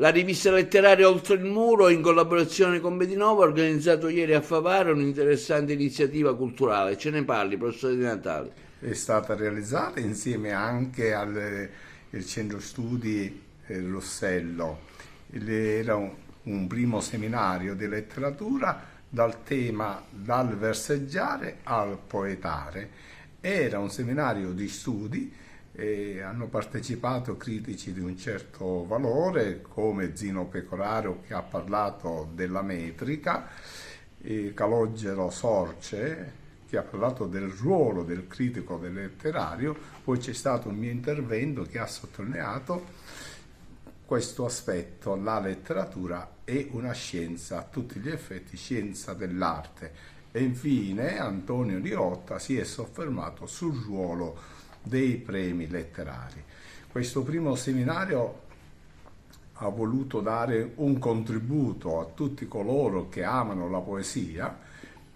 La rivista letteraria Oltre il Muro, in collaborazione con Bedinova, ha organizzato ieri a Favara un'interessante iniziativa culturale. Ce ne parli, professore Di Natale. È stata realizzata insieme anche al il Centro Studi Rossello. Era un primo seminario di letteratura dal tema dal verseggiare al poetare. Era un seminario di studi e hanno partecipato critici di un certo valore come Zino Pecoraro, che ha parlato della metrica, e Calogero Sorce, che ha parlato del ruolo del critico del letterario. Poi c'è stato un mio intervento che ha sottolineato questo aspetto: la letteratura è una scienza, a tutti gli effetti scienza dell'arte. E infine Antonio Riotta si è soffermato sul ruolo dei premi letterari. Questo primo seminario ha voluto dare un contributo a tutti coloro che amano la poesia,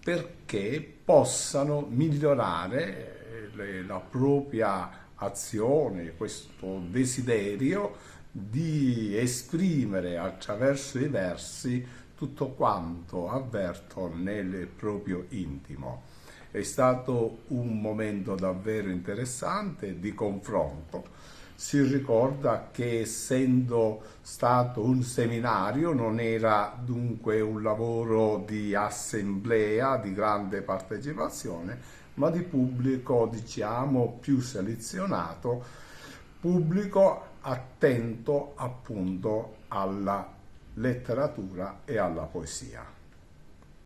perché possano migliorare la propria azione, questo desiderio di esprimere attraverso i versi tutto quanto avverto nel proprio intimo. È stato un momento davvero interessante di confronto. Si ricorda che, essendo stato un seminario, non era dunque un lavoro di assemblea, di grande partecipazione, ma di pubblico, diciamo, più selezionato, pubblico attento appunto alla letteratura e alla poesia.